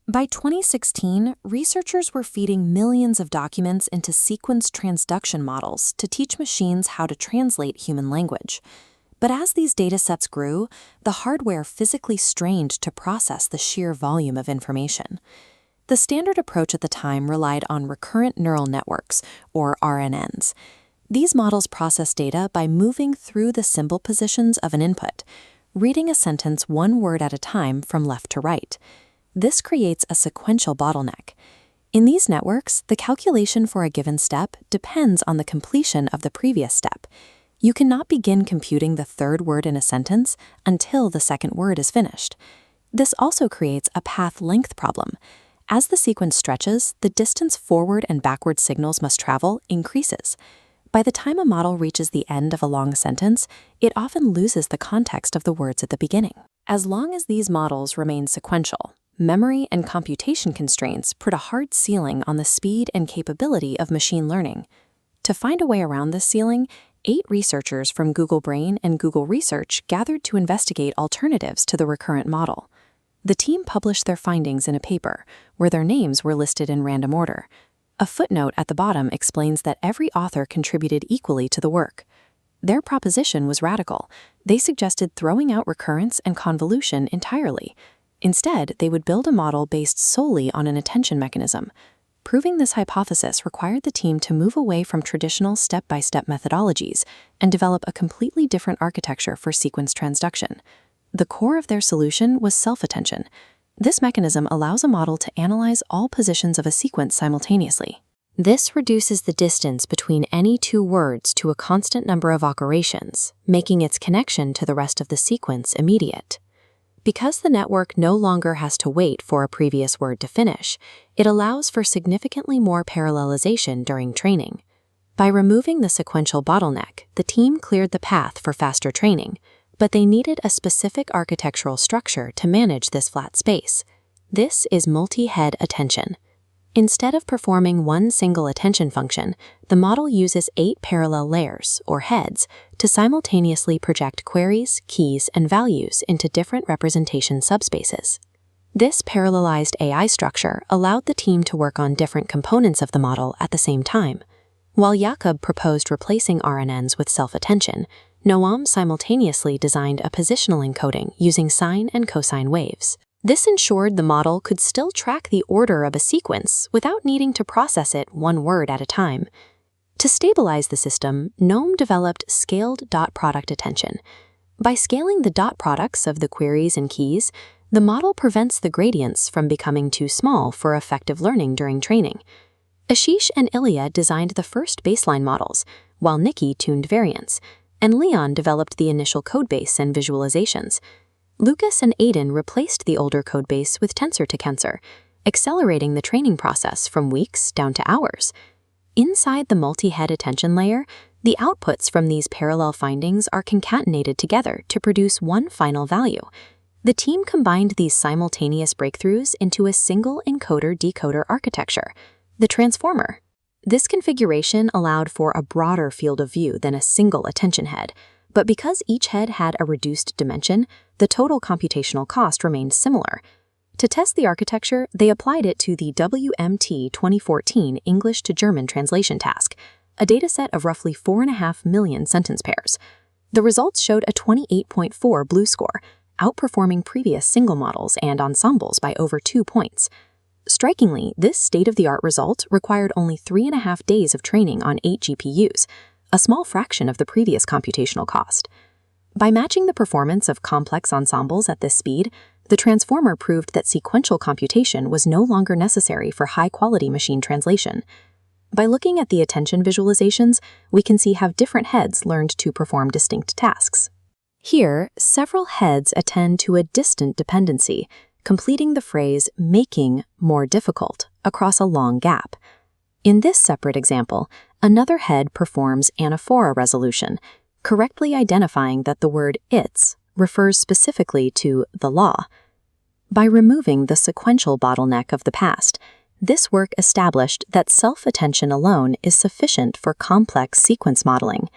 By 2016, researchers were feeding millions of documents into sequence transduction models to teach machines how to translate human language. But as these datasets grew, the hardware physically strained to process the sheer volume of information. The standard approach at the time relied on recurrent neural networks, or RNNs. These models process data by moving through the symbol positions of an input, reading a sentence one word at a time from left to right. This creates a sequential bottleneck. In these networks, the calculation for a given step depends on the completion of the previous step. You cannot begin computing the third word in a sentence until the second word is finished. This also creates a path length problem. As the sequence stretches, the distance forward and backward signals must travel increases. By the time a model reaches the end of a long sentence, it often loses the context of the words at the beginning. As long as these models remain sequential, memory and computation constraints put a hard ceiling on the speed and capability of machine learning. To find a way around this ceiling, 8 researchers from Google Brain and Google Research gathered to investigate alternatives to the recurrent model. The team published their findings in a paper, where their names were listed in random order. A footnote at the bottom explains that every author contributed equally to the work. Their proposition was radical. They suggested throwing out recurrence and convolution entirely. Instead, they would build a model based solely on an attention mechanism. Proving this hypothesis required the team to move away from traditional step-by-step methodologies and develop a completely different architecture for sequence transduction. The core of their solution was self-attention. This mechanism allows a model to analyze all positions of a sequence simultaneously. This reduces the distance between any two words to a constant number of operations, making its connection to the rest of the sequence immediate. Because the network no longer has to wait for a previous word to finish, it allows for significantly more parallelization during training. By removing the sequential bottleneck, the team cleared the path for faster training, but they needed a specific architectural structure to manage this flat space. This is multi-head attention. Instead of performing one single attention function, the model uses 8 parallel layers, or heads, to simultaneously project queries, keys, and values into different representation subspaces. This parallelized AI structure allowed the team to work on different components of the model at the same time. While Jakob proposed replacing RNNs with self-attention, Noam simultaneously designed a positional encoding using sine and cosine waves. This ensured the model could still track the order of a sequence without needing to process it one word at a time. To stabilize the system, Noam developed scaled dot product attention. By scaling the dot products of the queries and keys, the model prevents the gradients from becoming too small for effective learning during training. Ashish and Ilya designed the first baseline models, while Nikki tuned variants, and Leon developed the initial codebase and visualizations. Lucas and Aiden replaced the older codebase with tensor-to-tensor, accelerating the training process from weeks down to hours. Inside the multi-head attention layer, the outputs from these parallel findings are concatenated together to produce one final value. The team combined these simultaneous breakthroughs into a single encoder-decoder architecture, the transformer. This configuration allowed for a broader field of view than a single attention head, but because each head had a reduced dimension, the total computational cost remained similar. To test the architecture, they applied it to the WMT 2014 English to German translation task, a dataset of roughly 4.5 million sentence pairs. The results showed a 28.4 BLEU score, outperforming previous single models and ensembles by over 2 points. Strikingly, this state-of-the-art result required only 3.5 days of training on 8 GPUs, a small fraction of the previous computational cost. By matching the performance of complex ensembles at this speed, the transformer proved that sequential computation was no longer necessary for high-quality machine translation. By looking at the attention visualizations, we can see how different heads learned to perform distinct tasks. Here, several heads attend to a distant dependency, completing the phrase "making more difficult" across a long gap. In this separate example, another head performs anaphora resolution, correctly identifying that the word "it's" refers specifically to the law. By removing the sequential bottleneck of the past, this work established that self-attention alone is sufficient for complex sequence modeling.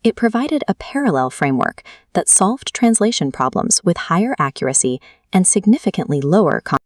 It provided a parallel framework that solved translation problems with higher accuracy and significantly lower